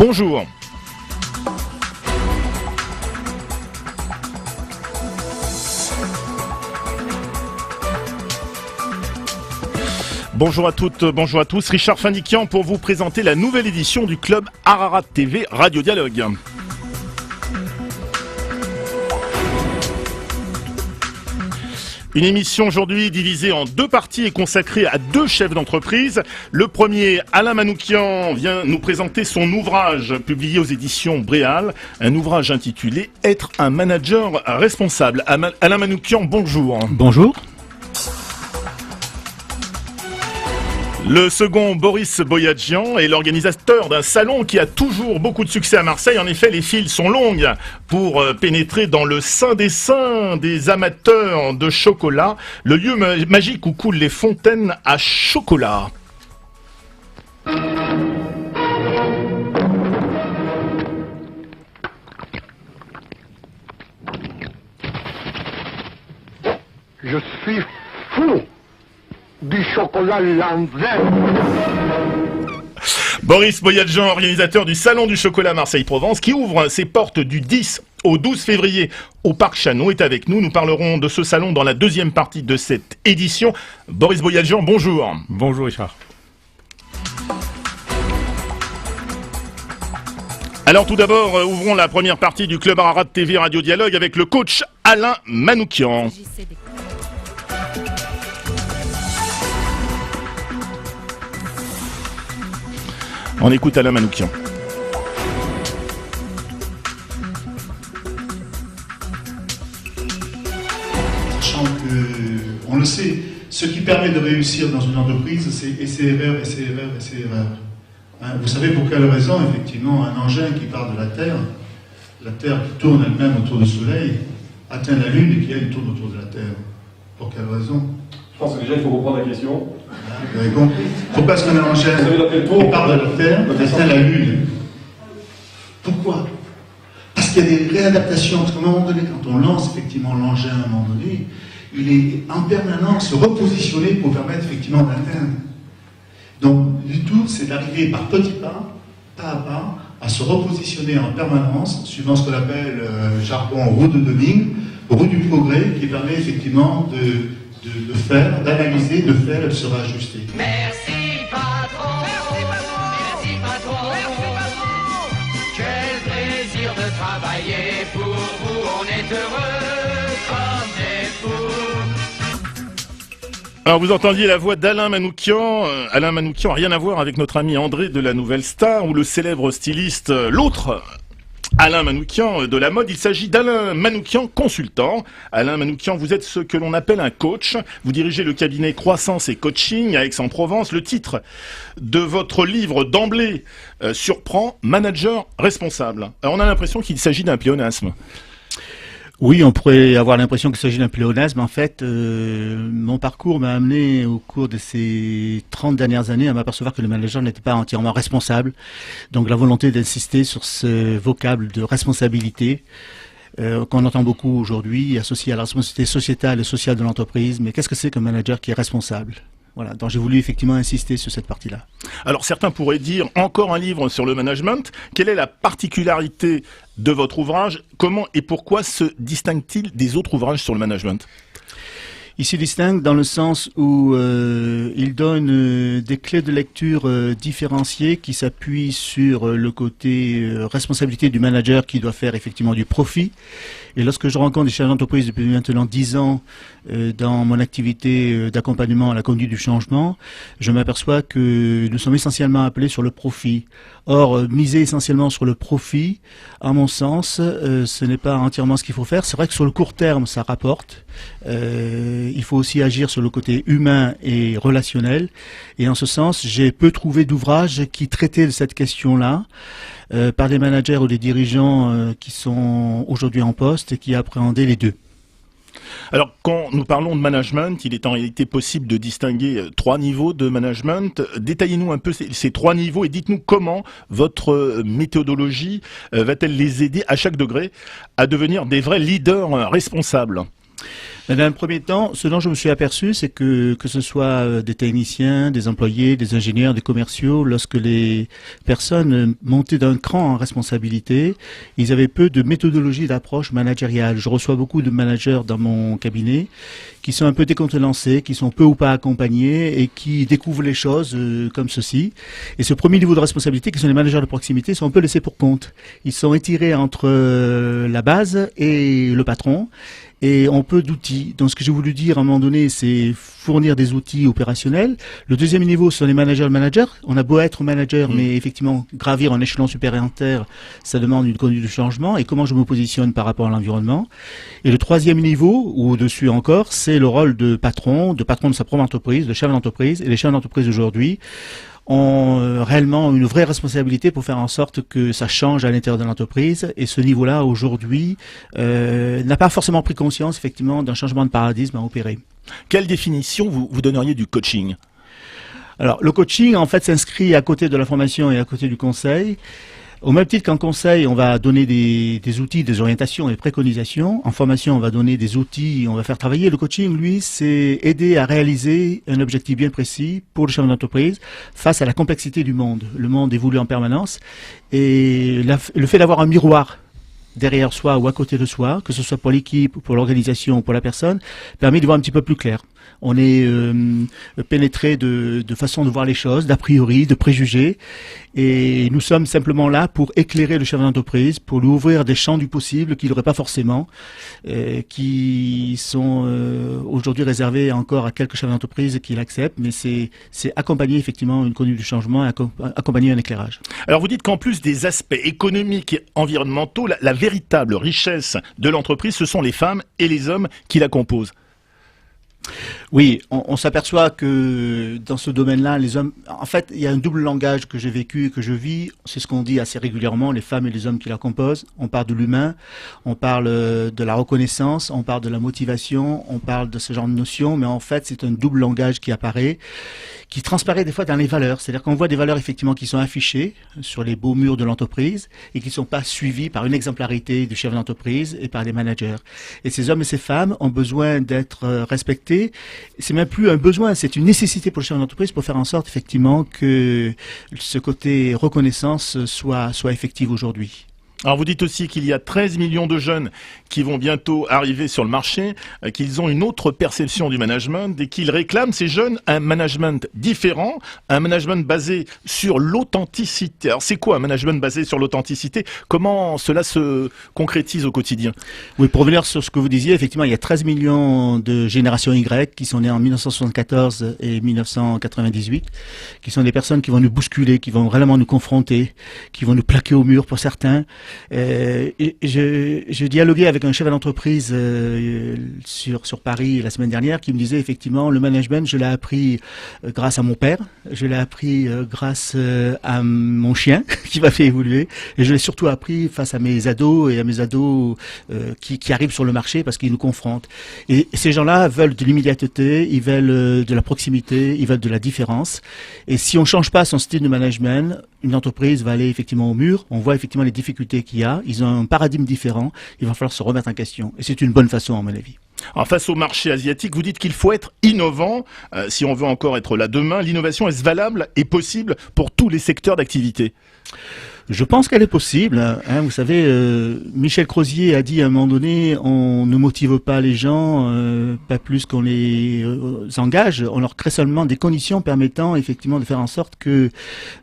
bonjour. Bonjour à toutes, bonjour à tous. Richard Finikian pour vous présenter la nouvelle édition du club Ararat TV Radio Dialogue. Une émission aujourd'hui divisée en deux parties et consacrée à deux chefs d'entreprise. Le premier, Alain Manoukian, vient nous présenter son ouvrage publié aux éditions Bréal, un ouvrage intitulé « Être un manager responsable ». Alain Manoukian, bonjour. Bonjour. Le second, Boris Boyadjian, est l'organisateur d'un salon qui a toujours beaucoup de succès à Marseille. En effet, les files sont longues pour pénétrer dans le sein des amateurs de chocolat, le lieu magique où coulent les fontaines à chocolat. Je suis fou du chocolat Lanvin. Boris Boyadjian, organisateur du Salon du Chocolat Marseille-Provence, qui ouvre ses portes du 10 au 12 février au Parc Chanot, est avec nous. Nous parlerons de ce salon dans la deuxième partie de cette édition. Boris Boyadjian, bonjour. Bonjour Richard. Alors tout d'abord, ouvrons la première partie du Club Ararat TV Radio Dialogue avec le coach Alain Manoukian. On écoute Alain Manoukian. Sachant que, on le sait, ce qui permet de réussir dans une entreprise, c'est essai erreur, essai erreur, essai erreur. Hein, vous savez pour quelle raison, effectivement, un engin qui part de la Terre qui tourne elle-même autour du Soleil, atteint la Lune et qui elle tourne autour de la Terre. Pour quelle raison? Je pense que déjà il faut reprendre la question. Vous avez compris? Pourquoi est-ce qu'un engin qui part de la Terre atteint la Lune? Pourquoi? Parce qu'il y a des réadaptations. Parce qu'à un moment donné, quand on lance effectivement l'engin, à un moment donné, il est en permanence repositionné pour permettre effectivement d'atteindre. Donc, le tout, c'est d'arriver par petits pas à pas, à se repositionner en permanence, suivant ce qu'on appelle jargon roue de Deming, roue du progrès, qui permet effectivement de faire, d'analyser, de faire et de se réajuster. Merci patron, merci patron, quel plaisir de travailler pour vous, on est heureux comme des fous. Alors vous entendiez la voix d'Alain Manoukian. Alain Manoukian, rien à voir avec notre ami André de la Nouvelle Star ou le célèbre styliste, l'autre Alain Manoukian de la mode. Il s'agit d'Alain Manoukian, consultant. Alain Manoukian, vous êtes ce que l'on appelle un coach. Vous dirigez le cabinet Croissance et Coaching à Aix-en-Provence. Le titre de votre livre d'emblée surprend, Manager responsable. Alors, on a l'impression qu'il s'agit d'un pléonasme. Oui, on pourrait avoir l'impression qu'il s'agit d'un pléonasme. En fait, mon parcours m'a amené au cours de ces 30 dernières années à m'apercevoir que le manager n'était pas entièrement responsable. Donc la volonté d'insister sur ce vocable de responsabilité qu'on entend beaucoup aujourd'hui, associé à la responsabilité sociétale et sociale de l'entreprise. Mais qu'est-ce que c'est qu'un manager qui est responsable ? Voilà, donc j'ai voulu effectivement insister sur cette partie-là. Alors certains pourraient dire, encore un livre sur le management. Quelle est la particularité de votre ouvrage? Comment et pourquoi se distingue-t-il des autres ouvrages sur le management? Il se distingue dans le sens où il donne des clés de lecture différenciées qui s'appuient sur le côté responsabilité du manager qui doit faire effectivement du profit. Et lorsque je rencontre des chefs d'entreprise depuis maintenant 10 ans dans mon activité d'accompagnement à la conduite du changement, je m'aperçois que nous sommes essentiellement appelés sur le profit. Or, miser essentiellement sur le profit, à mon sens, ce n'est pas entièrement ce qu'il faut faire. C'est vrai que sur le court terme, ça rapporte. Il faut aussi agir sur le côté humain et relationnel. Et en ce sens, j'ai peu trouvé d'ouvrages qui traitaient de cette question-là par des managers ou des dirigeants qui sont aujourd'hui en poste et qui appréhendaient les deux. Alors, quand nous parlons de management, il est en réalité possible de distinguer 3 niveaux de management. Détaillez-nous un peu ces 3 niveaux et dites-nous comment votre méthodologie va-t-elle les aider à chaque degré à devenir des vrais leaders responsables. Mais dans un premier temps, ce dont je me suis aperçu, c'est que ce soit des techniciens, des employés, des ingénieurs, des commerciaux, lorsque les personnes montaient d'un cran en responsabilité, ils avaient peu de méthodologie d'approche managériale. Je reçois beaucoup de managers dans mon cabinet qui sont un peu décontenancés, qui sont peu ou pas accompagnés et qui découvrent les choses comme ceci. Et ce premier niveau de responsabilité, qui sont les managers de proximité, sont un peu laissés pour compte. Ils sont étirés entre la base et le patron. Et on peut d'outils. Donc ce que j'ai voulu dire à un moment donné, c'est fournir des outils opérationnels. Le deuxième niveau, ce sont les managers. On a beau être manager, mais effectivement, gravir un échelon supplémentaire, ça demande une conduite de changement. Et comment je me positionne par rapport à l'environnement. Et le troisième niveau, ou au-dessus encore, c'est le rôle de patron de sa propre entreprise, de chef d'entreprise. Et les chefs d'entreprise aujourd'hui ont réellement une vraie responsabilité pour faire en sorte que ça change à l'intérieur de l'entreprise. Et ce niveau-là, aujourd'hui, n'a pas forcément pris conscience, effectivement, d'un changement de paradigme à opérer. Quelle définition vous donneriez du coaching? Alors, le coaching, en fait, s'inscrit à côté de la formation et à côté du conseil. Au même titre qu'en conseil, on va donner des outils, des orientations et préconisations. En formation, on va donner des outils, on va faire travailler. Le coaching, lui, c'est aider à réaliser un objectif bien précis pour le chef d'entreprise face à la complexité du monde. Le monde évolue en permanence et le fait d'avoir un miroir derrière soi ou à côté de soi, que ce soit pour l'équipe, pour l'organisation ou pour la personne, permet de voir un petit peu plus clair. On est pénétré de façon de voir les choses, d'a priori, de préjugés, et nous sommes simplement là pour éclairer le chef d'entreprise, pour lui ouvrir des champs du possible qu'il n'aurait pas forcément, qui sont aujourd'hui réservés encore à quelques chefs d'entreprise qui l'acceptent, mais c'est accompagner effectivement une conduite du changement, accompagner un éclairage. Alors vous dites qu'en plus des aspects économiques et environnementaux, la véritable richesse de l'entreprise, ce sont les femmes et les hommes qui la composent. Oui, on s'aperçoit que dans ce domaine-là, les hommes, en fait, il y a un double langage que j'ai vécu et que je vis. C'est ce qu'on dit assez régulièrement, les femmes et les hommes qui la composent. On parle de l'humain, on parle de la reconnaissance, on parle de la motivation, on parle de ce genre de notions, mais en fait, c'est un double langage qui apparaît, qui transparaît des fois dans les valeurs. C'est-à-dire qu'on voit des valeurs effectivement qui sont affichées sur les beaux murs de l'entreprise et qui ne sont pas suivies par une exemplarité du chef d'entreprise et par des managers. Et ces hommes et ces femmes ont besoin d'être respectés. C'est même plus un besoin, c'est une nécessité pour le chef d'entreprise pour faire en sorte effectivement que ce côté reconnaissance soit effectif aujourd'hui. Alors vous dites aussi qu'il y a 13 millions de jeunes qui vont bientôt arriver sur le marché, qu'ils ont une autre perception du management et qu'ils réclament, ces jeunes, un management différent, un management basé sur l'authenticité. Alors c'est quoi un management basé sur l'authenticité? Comment cela se concrétise au quotidien? Oui, pour revenir sur ce que vous disiez, effectivement, il y a 13 millions de générations Y qui sont nées en 1974 et 1998, qui sont des personnes qui vont nous bousculer, qui vont vraiment nous confronter, qui vont nous plaquer au mur pour certains. Et je dialoguais avec un chef d'entreprise sur Paris la semaine dernière qui me disait effectivement le management je l'ai appris grâce à mon père, je l'ai appris grâce à mon chien qui m'a fait évoluer et je l'ai surtout appris face à mes ados et à mes ados qui arrivent sur le marché parce qu'ils nous confrontent. Et ces gens-là veulent de l'immédiateté, ils veulent de la proximité, ils veulent de la différence. Et si on change pas son style de management, une entreprise va aller effectivement au mur. On voit effectivement les difficultés qu'il y a. Ils ont un paradigme différent. Il va falloir se remettre en question. Et c'est une bonne façon, à mon avis. Alors, face au marché asiatique, vous dites qu'il faut être innovant. Si on veut encore être là demain, l'innovation est-ce valable et possible pour tous les secteurs d'activité? Je pense qu'elle est possible. Hein. Vous savez, Michel Crozier a dit à un moment donné, on ne motive pas les gens, pas plus qu'on les engage. On leur crée seulement des conditions permettant effectivement de faire en sorte que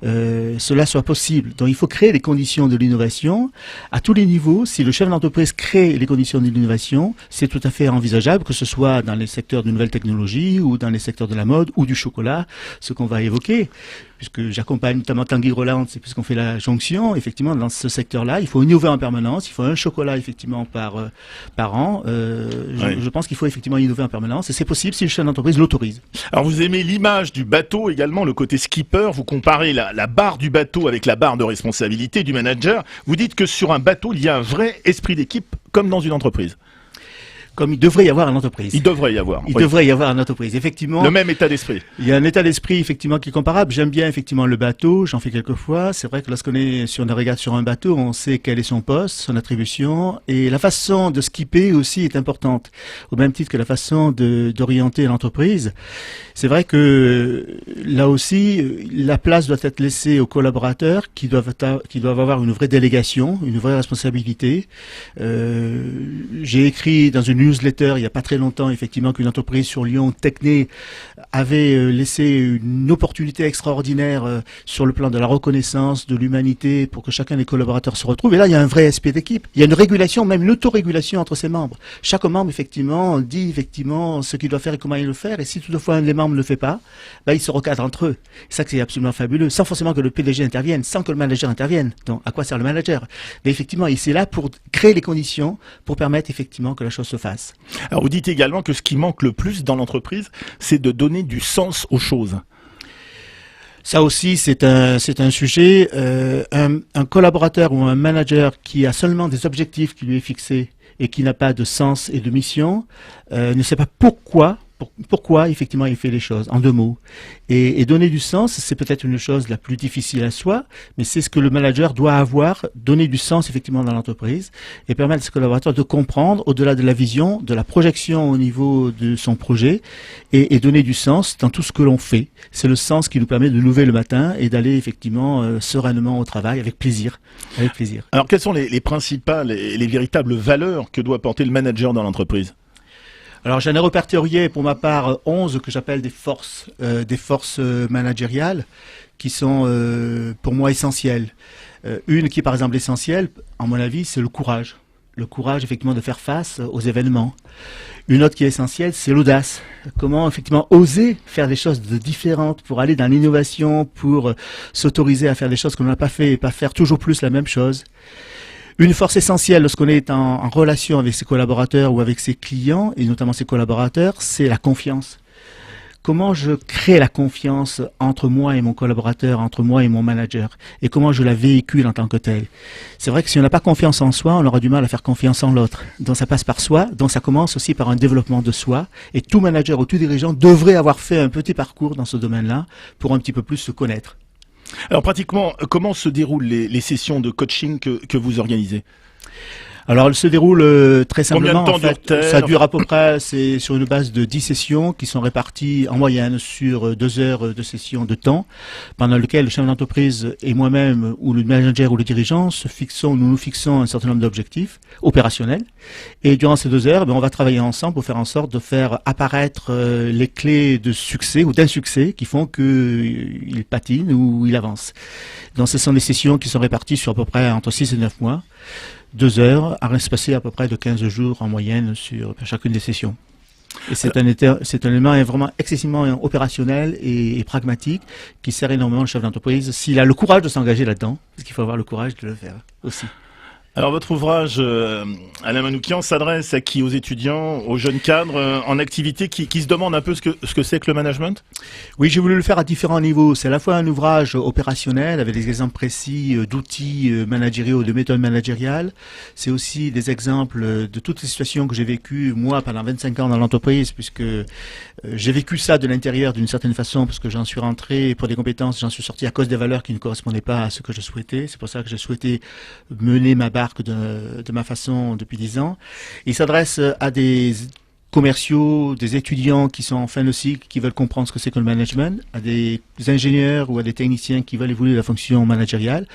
cela soit possible. Donc il faut créer les conditions de l'innovation à tous les niveaux. Si le chef d'entreprise crée les conditions de l'innovation, c'est tout à fait envisageable, que ce soit dans les secteurs de nouvelles technologies ou dans les secteurs de la mode ou du chocolat, ce qu'on va évoquer. Puisque j'accompagne notamment Tanguy Roland, c'est puisqu'on fait la jonction, effectivement, dans ce secteur-là, il faut innover en permanence, il faut un chocolat, effectivement, par an. Je pense qu'il faut effectivement innover en permanence, et c'est possible si le chef d'entreprise l'autorise. Alors vous aimez l'image du bateau également, le côté skipper, vous comparez la barre du bateau avec la barre de responsabilité du manager, vous dites que sur un bateau, il y a un vrai esprit d'équipe, comme dans une entreprise. comme il devrait y avoir en entreprise. Il devrait y avoir. Il Oui. devrait y avoir en entreprise, effectivement. Le même état d'esprit. Il y a un état d'esprit effectivement qui est comparable. J'aime bien effectivement le bateau, j'en fais quelques fois. C'est vrai que lorsqu'on est sur une régate sur un bateau, on sait quel est son poste, son attribution, et la façon de skipper aussi est importante, au même titre que la façon d'orienter l'entreprise. C'est vrai que là aussi, la place doit être laissée aux collaborateurs qui doivent avoir une vraie délégation, une vraie responsabilité. J'ai écrit dans une newsletter il y a pas très longtemps effectivement qu'une entreprise sur Lyon, Techné, avait laissé une opportunité extraordinaire sur le plan de la reconnaissance, de l'humanité, pour que chacun des collaborateurs se retrouve. Et là, il y a un vrai esprit d'équipe. Il y a une régulation, même une autorégulation entre ses membres. Chaque membre, effectivement, dit effectivement ce qu'il doit faire et comment il le faire. Et si toutefois un des membres ne le fait pas, ben, ils se recadrent entre eux. C'est ça que c'est absolument fabuleux, sans forcément que le PDG intervienne, sans que le manager intervienne. Donc, à quoi sert le manager? Mais effectivement, il est là pour créer les conditions pour permettre effectivement que la chose se fasse. Alors vous dites également que ce qui manque le plus dans l'entreprise, c'est de donner du sens aux choses. Ça aussi, c'est un sujet. Un collaborateur ou un manager qui a seulement des objectifs qui lui est fixés et qui n'a pas de sens et de mission, ne sait pas pourquoi effectivement il fait les choses, en 2 mots. Et donner du sens, c'est peut-être une chose la plus difficile à soi, mais c'est ce que le manager doit avoir, donner du sens effectivement dans l'entreprise et permettre à ses collaborateurs de comprendre au-delà de la vision, de la projection au niveau de son projet et donner du sens dans tout ce que l'on fait. C'est le sens qui nous permet de lever le matin et d'aller effectivement sereinement au travail avec plaisir. Avec plaisir. Alors quelles sont les principales et les véritables valeurs que doit porter le manager dans l'entreprise? Alors j'en ai répertorié pour ma part 11 que j'appelle des forces managériales qui sont pour moi essentielles. Une qui est par exemple essentielle, en mon avis, c'est le courage. Le courage effectivement de faire face aux événements. Une autre qui est essentielle, c'est l'audace. Comment effectivement oser faire des choses différentes pour aller dans l'innovation, pour s'autoriser à faire des choses qu'on n'a pas fait et pas faire toujours plus la même chose. Une force essentielle lorsqu'on est en relation avec ses collaborateurs ou avec ses clients, et notamment ses collaborateurs, c'est la confiance. Comment je crée la confiance entre moi et mon collaborateur, entre moi et mon manager, et comment je la véhicule en tant que telle. C'est vrai que si on n'a pas confiance en soi, on aura du mal à faire confiance en l'autre. Donc ça passe par soi, donc ça commence aussi par un développement de soi, et tout manager ou tout dirigeant devrait avoir fait un petit parcours dans ce domaine-là pour un petit peu plus se connaître. Alors pratiquement, comment se déroulent les sessions de coaching que vous organisez? Alors, elle se déroule très simplement. Combien de temps dure-t-elle? Ça dure à peu près, c'est sur une base de 10 sessions qui sont réparties en moyenne sur 2 heures de session de temps, pendant lequel le chef d'entreprise et moi-même, ou le manager ou le dirigeant, nous nous fixons un certain nombre d'objectifs opérationnels. Et durant ces 2 heures, on va travailler ensemble pour faire en sorte de faire apparaître les clés de succès ou d'insuccès qui font qu'il patine ou il avance. Donc, ce sont des sessions qui sont réparties sur à peu près entre 6 et 9 mois. 2 heures, à passer à peu près de 15 jours en moyenne sur chacune des sessions. Et c'est un élément vraiment excessivement opérationnel et pragmatique qui sert énormément le chef d'entreprise s'il a le courage de s'engager là-dedans, parce qu'il faut avoir le courage de le faire aussi. Alors votre ouvrage, Alain Manoukian, s'adresse à qui? Aux étudiants, aux jeunes cadres en activité qui se demandent un peu ce que c'est que le management? Oui, j'ai voulu le faire à différents niveaux. C'est à la fois un ouvrage opérationnel avec des exemples précis d'outils managériaux, de méthodes managériales. C'est aussi des exemples de toutes les situations que j'ai vécues, moi, pendant 25 ans dans l'entreprise, puisque j'ai vécu ça de l'intérieur d'une certaine façon, parce que j'en suis rentré pour des compétences, j'en suis sorti à cause des valeurs qui ne correspondaient pas à ce que je souhaitais. C'est pour ça que j'ai souhaité mener ma barque de ma façon depuis 10 ans. Il s'adresse à des commerciaux, des étudiants qui sont en fin de cycle, qui veulent comprendre ce que c'est que le management, à des ingénieurs ou à des techniciens qui veulent évoluer la fonction managériale,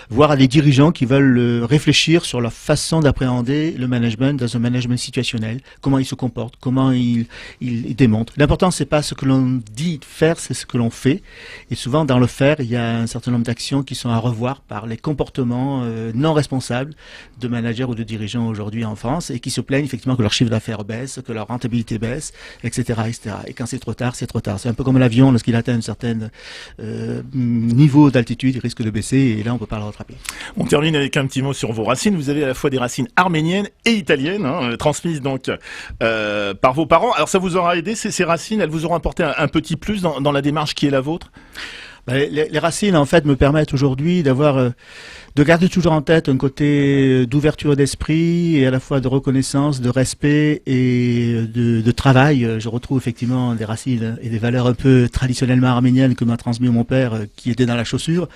voire à des dirigeants qui veulent réfléchir sur leur façon d'appréhender le management dans un management situationnel, comment il se comporte, comment il démontre. L'important, c'est pas ce que l'on dit faire, c'est ce que l'on fait. Et souvent, dans le faire, il y a un certain nombre d'actions qui sont à revoir par les comportements non responsables de managers ou de dirigeants aujourd'hui en France et qui se plaignent effectivement que leur chiffre d'affaires baisse, que leur rentabilité baisse, etc., etc. Et quand c'est trop tard, c'est trop tard. C'est un peu comme l'avion, lorsqu'il atteint un certain niveau d'altitude, il risque de baisser, et là, on peut pas le rattraper. On termine avec un petit mot sur vos racines. Vous avez à la fois des racines arméniennes et italiennes, transmises donc par vos parents. Alors, ça vous aura aidé, ces racines, elles vous auront apporté un petit plus dans la démarche qui est la vôtre? Les racines, en fait, me permettent aujourd'hui de garder toujours en tête un côté d'ouverture d'esprit et à la fois de reconnaissance, de respect et de travail. Je retrouve effectivement des racines et des valeurs un peu traditionnellement arméniennes que m'a transmis mon père, qui était dans la chaussure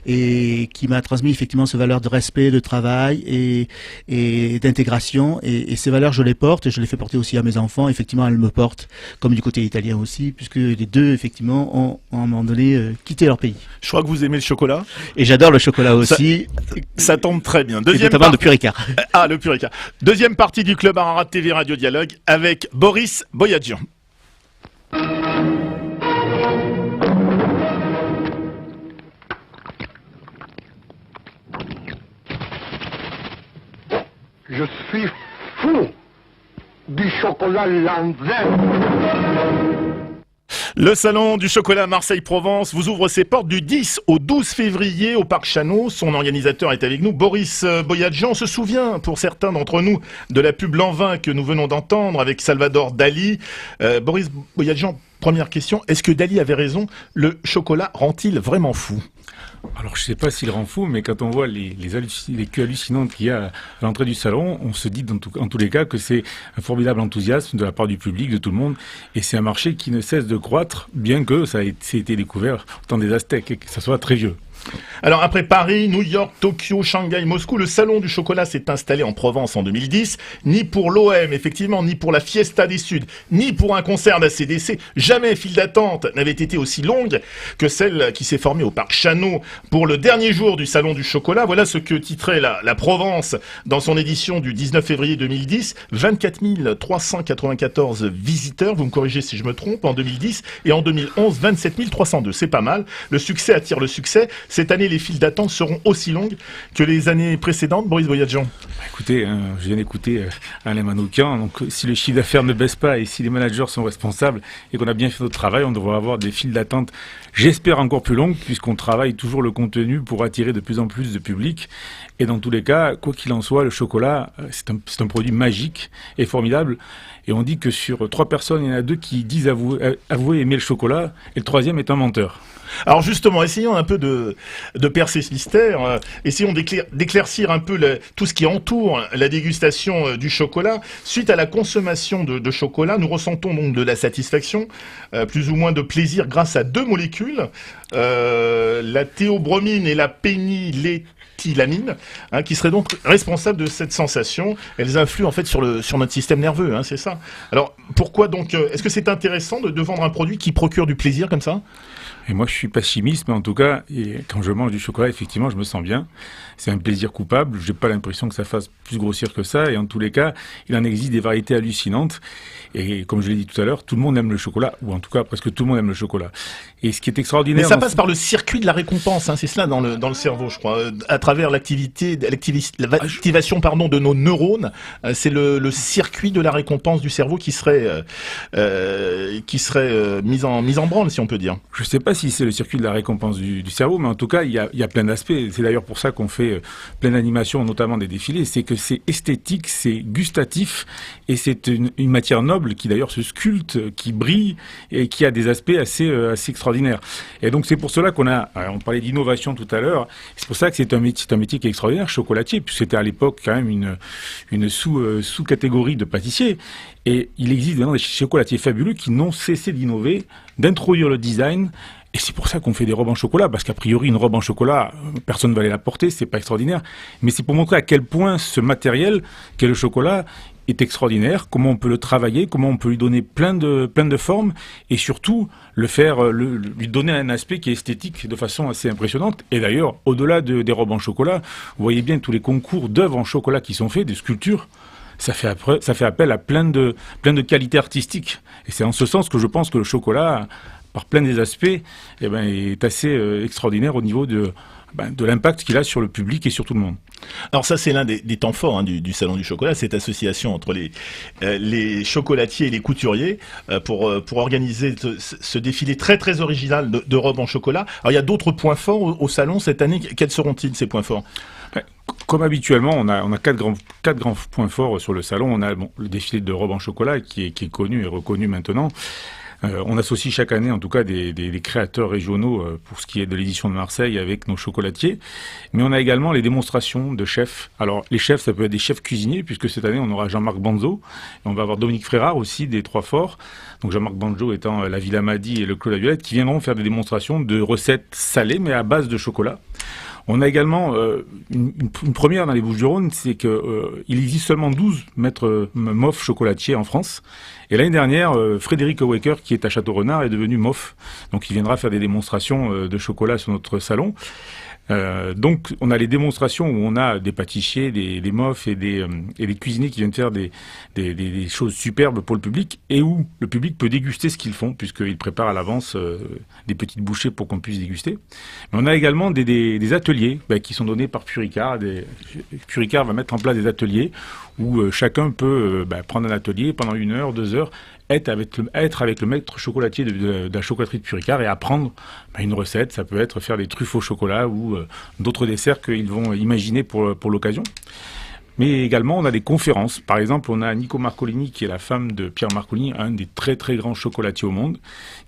et qui m'a transmis effectivement ces valeurs de respect, de travail et d'intégration. Et ces valeurs, je les porte et je les fais porter aussi à mes enfants. Effectivement, elles me portent, comme du côté italien aussi, puisque les deux, effectivement, ont à un moment donné quitté leur pays. Je crois que vous aimez le chocolat. Et j'adore le chocolat aussi. Ça tombe très bien. Et notamment de Purica. Ah, le Purica. Deuxième partie du Club Ararat TV Radio Dialogue avec Boris Boyadjian. Je suis fou du chocolat Lanvin. Le salon du chocolat Marseille-Provence vous ouvre ses portes du 10 au 12 février au Parc Chano. Son organisateur est avec nous, Boris Boyadjian. On se souvient, pour certains d'entre nous, de la pub Lanvin que nous venons d'entendre avec Salvador Dali. Boris Boyadjian, première question. Est-ce que Dali avait raison? Le chocolat rend-il vraiment fou? Alors, je sais pas s'il rend fou, mais quand on voit les queues hallucinantes qu'il y a à l'entrée du salon, on se dit en tous les cas que c'est un formidable enthousiasme de la part du public, de tout le monde. Et c'est un marché qui ne cesse de croître, bien que ça ait été découvert au temps des Aztèques et que ça soit très vieux. Alors après Paris, New York, Tokyo, Shanghai, Moscou, le salon du chocolat s'est installé en Provence en 2010. Ni pour l'OM, effectivement, ni pour la Fiesta des Suds, ni pour un concert d'ACDC. Jamais file d'attente n'avait été aussi longue que celle qui s'est formée au Parc Chano pour le dernier jour du salon du chocolat. Voilà ce que titrait la Provence dans son édition du 19 février 2010. 24 394 visiteurs, vous me corrigez si je me trompe, en 2010. Et en 2011, 27 302. C'est pas mal. Le succès attire le succès. Cette année, les files d'attente seront aussi longues que les années précédentes. Boris Boyadjian. Écoutez, je viens d'écouter Alain Manoukian. Donc, si le chiffre d'affaires ne baisse pas et si les managers sont responsables et qu'on a bien fait notre travail, on devrait avoir des files d'attente, j'espère, encore plus longues, puisqu'on travaille toujours le contenu pour attirer de plus en plus de public. Et dans tous les cas, quoi qu'il en soit, le chocolat, c'est un produit magique et formidable. Et on dit que sur 3 personnes, il y en a 2 qui disent avouer aimer le chocolat, et le 3e est un menteur. Alors justement, essayons un peu de percer ce mystère, essayons d'éclaircir un peu tout ce qui entoure la dégustation du chocolat. Suite à la consommation de chocolat, nous ressentons donc de la satisfaction, plus ou moins de plaisir grâce à 2 molécules, la théobromine et la péniléthylamine, qui seraient donc responsables de cette sensation. Elles influent en fait sur notre système nerveux, c'est ça. Alors pourquoi donc, est-ce que c'est intéressant de vendre un produit qui procure du plaisir comme ça ? Et moi, je suis pas chimiste, mais en tout cas, quand je mange du chocolat, effectivement, je me sens bien. C'est un plaisir coupable. J'ai pas l'impression que ça fasse plus grossir que ça. Et en tous les cas, il en existe des variétés hallucinantes. Et comme je l'ai dit tout à l'heure, tout le monde aime le chocolat, ou en tout cas, presque tout le monde aime le chocolat. Et ce qui est extraordinaire... Mais ça passe par le circuit de la récompense, c'est cela dans le cerveau, je crois. À travers l'activation de nos neurones, c'est le circuit de la récompense du cerveau qui serait mis en branle, si on peut dire. Je sais pas si c'est le circuit de la récompense du cerveau, mais en tout cas, il y a plein d'aspects. C'est d'ailleurs pour ça qu'on fait plein d'animations, notamment des défilés. C'est que c'est esthétique, c'est gustatif, et c'est une matière noble qui d'ailleurs se sculpte, qui brille, et qui a des aspects assez extraordinaire. Et donc c'est pour cela on parlait d'innovation tout à l'heure, c'est pour ça que c'est un métier qui est extraordinaire, chocolatier, puisque c'était à l'époque quand même une sous-catégorie de pâtissier. Et il existe maintenant des chocolatiers fabuleux qui n'ont cessé d'innover, d'introduire le design. Et c'est pour ça qu'on fait des robes en chocolat, parce qu'a priori, une robe en chocolat, personne ne va aller la porter, c'est pas extraordinaire. Mais c'est pour montrer à quel point ce matériel, qu'est le chocolat, est extraordinaire, comment on peut le travailler, comment on peut lui donner plein de formes, et surtout lui donner un aspect qui est esthétique de façon assez impressionnante. Et d'ailleurs, au-delà des robes en chocolat, vous voyez bien tous les concours d'œuvres en chocolat qui sont faits, des sculptures. Ça fait appel à plein de qualités artistiques. Et c'est en ce sens que je pense que le chocolat, par plein des aspects, est assez extraordinaire au niveau de l'impact qu'il a sur le public et sur tout le monde. Alors ça, c'est l'un des temps forts du Salon du Chocolat, cette association entre les chocolatiers et les couturiers pour organiser ce défilé très très original de robes en chocolat. Alors il y a d'autres points forts au Salon cette année. Quels seront-ils ces points forts ? Comme habituellement, on a quatre grands points forts sur le salon. On a le défilé de robes en chocolat qui est connu et reconnu maintenant. On associe chaque année, en tout cas, des créateurs régionaux pour ce qui est de l'édition de Marseille avec nos chocolatiers. Mais on a également les démonstrations de chefs. Alors, les chefs, ça peut être des chefs cuisiniers, puisque cette année, on aura Jean-Marc Banzo. Et on va avoir Dominique Frérard aussi, des Trois Forts. Donc, Jean-Marc Banzo étant la Villa Madi et le Clos La Violette, qui viendront faire des démonstrations de recettes salées, mais à base de chocolat. On a également une première dans les Bouches-du-Rhône, c'est que il existe seulement 12 maîtres MOF chocolatiers en France. Et l'année dernière, Frédéric Waker, qui est à Château-Renard, est devenu MOF. Donc il viendra faire des démonstrations de chocolat sur notre salon. Donc on a les démonstrations où on a des pâtissiers, des MOF et des cuisiniers qui viennent faire des choses superbes pour le public et où le public peut déguster ce qu'ils font puisqu'ils préparent à l'avance des petites bouchées pour qu'on puisse déguster. Mais on a également des ateliers qui sont donnés par Puricard. Puricard va mettre en place des ateliers où chacun peut prendre un atelier pendant 1 heure, 2 heures, être avec le maître chocolatier de la chocolaterie de Puricard et apprendre une recette. Ça peut être faire des truffes au chocolat ou d'autres desserts qu'ils vont imaginer pour l'occasion. Mais également, on a des conférences. Par exemple, on a Nico Marcolini, qui est la femme de Pierre Marcolini, un des très très grands chocolatiers au monde,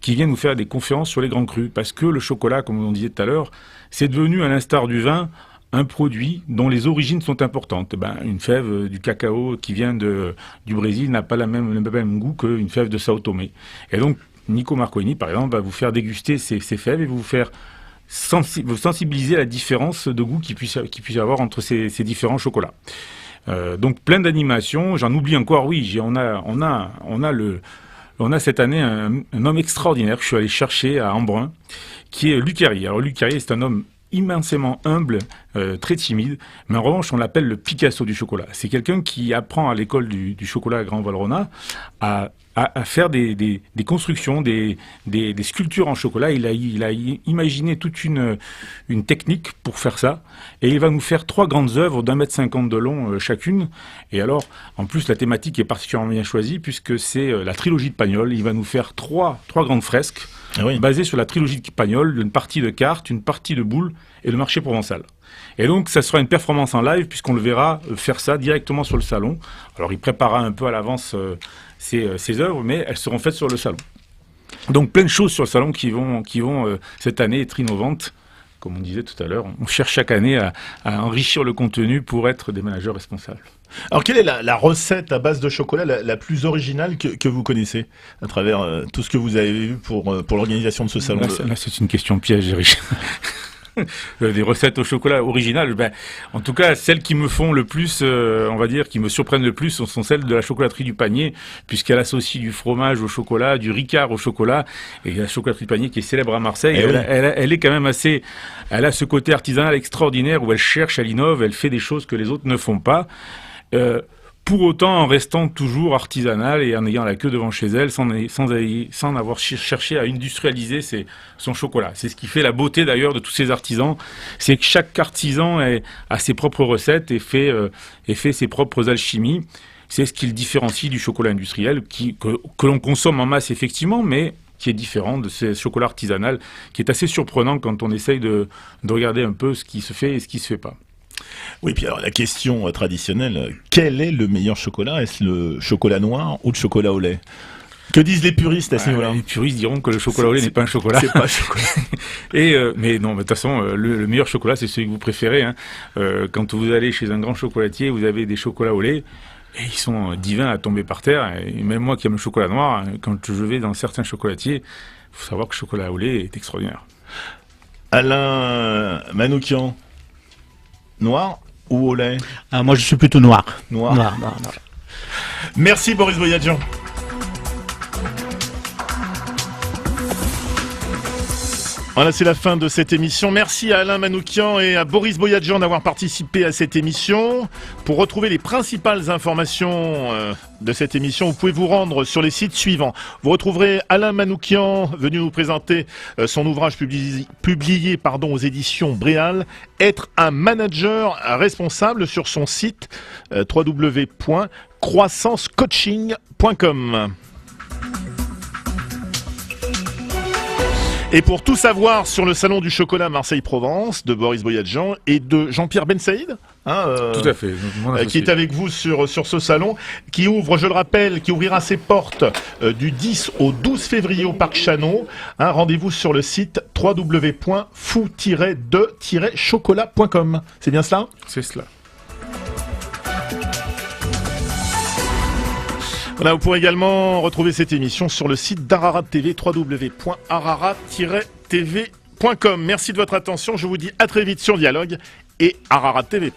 qui vient nous faire des conférences sur les grands crus. Parce que le chocolat, comme on disait tout à l'heure, c'est devenu, à l'instar du vin, un produit dont les origines sont importantes. Une fève du cacao qui vient du Brésil n'a pas le même goût qu'une fève de Sao Tomé. Et donc, Nico Marcolini, par exemple, va vous faire déguster ces fèves et vous faire vous sensibiliser à la différence de goût qu'il puisse y avoir entre ces différents chocolats. Donc, plein d'animations. J'en oublie encore, oui, on a cette année un homme extraordinaire que je suis allé chercher à Embrun, qui est Luc Carrier. Alors, Luc Carrier, c'est un homme immensément humble, très timide, mais en revanche, on l'appelle le Picasso du chocolat. C'est quelqu'un qui apprend à l'école du chocolat à Grand Valrhona à faire des constructions, des sculptures en chocolat. Il a imaginé toute une technique pour faire ça, et il va nous faire 3 grandes œuvres d'1,50 m de long chacune. Et alors, en plus, la thématique est particulièrement bien choisie, puisque c'est la trilogie de Pagnol. Il va nous faire trois grandes fresques, basées sur la trilogie de Pagnol, une partie de cartes, une partie de boules et le marché provençal. Et donc, ça sera une performance en live, puisqu'on le verra faire ça directement sur le salon. Alors, il préparera un peu à l'avance ces œuvres, mais elles seront faites sur le salon. Donc, plein de choses sur le salon qui vont cette année être innovantes. Comme on disait tout à l'heure, on cherche chaque année à enrichir le contenu pour être des managers responsables. Alors, quelle est la recette à base de chocolat la plus originale que vous connaissez à travers tout ce que vous avez vu pour l'organisation de ce salon? Là, c'est une question piège, Richard. Des recettes au chocolat originales, en tout cas celles qui me font le plus, on va dire, qui me surprennent le plus sont celles de la chocolaterie du Panier, puisqu'elle associe du fromage au chocolat, du Ricard au chocolat, et la chocolaterie du Panier qui est célèbre à Marseille, elle est quand même elle a ce côté artisanal extraordinaire où elle cherche, elle innove, elle fait des choses que les autres ne font pas. Pour autant, en restant toujours artisanale et en ayant la queue devant chez elle, sans avoir cherché à industrialiser son chocolat. C'est ce qui fait la beauté d'ailleurs de tous ces artisans, c'est que chaque artisan a ses propres recettes et fait ses propres alchimies. C'est ce qui le différencie du chocolat industriel que l'on consomme en masse effectivement, mais qui est différent de ce chocolat artisanal, qui est assez surprenant quand on essaye de regarder un peu ce qui se fait et ce qui se fait pas. Oui, puis alors la question traditionnelle, quel est le meilleur chocolat? Est-ce le chocolat noir ou le chocolat au lait? Que disent les puristes à ce niveau-là? Les puristes diront que le chocolat au lait n'est pas un chocolat. C'est pas un chocolat. Mais non, de toute façon, le meilleur chocolat, c'est celui que vous préférez. Hein. Quand vous allez chez un grand chocolatier, vous avez des chocolats au lait, et ils sont divins à tomber par terre. Et même moi qui aime le chocolat noir, quand je vais dans certains chocolatiers, il faut savoir que le chocolat au lait est extraordinaire. Alain Manoukian, noir ou au lait? Moi, je suis plutôt noir. Noir. Merci Boris Boyadjian. Voilà, c'est la fin de cette émission. Merci à Alain Manoukian et à Boris Boyadjian d'avoir participé à cette émission. Pour retrouver les principales informations de cette émission, vous pouvez vous rendre sur les sites suivants. Vous retrouverez Alain Manoukian venu nous présenter son ouvrage publié aux éditions Bréal, Être un manager responsable, sur son site www.croissancecoaching.com. Et pour tout savoir sur le salon du chocolat Marseille-Provence de Boris Boyadjian et de Jean-Pierre Ben Saïd, tout à fait, qui est avec vous sur ce salon, qui ouvre, je le rappelle, qui ouvrira ses portes du 10 au 12 février au Parc Chanot. Rendez-vous sur le site www.fou-de-chocolat.com. C'est bien cela ? C'est cela. Voilà, vous pourrez également retrouver cette émission sur le site d'Ararat TV, www.ararat-tv.com. Merci de votre attention, je vous dis à très vite sur Dialogue et Ararat TV.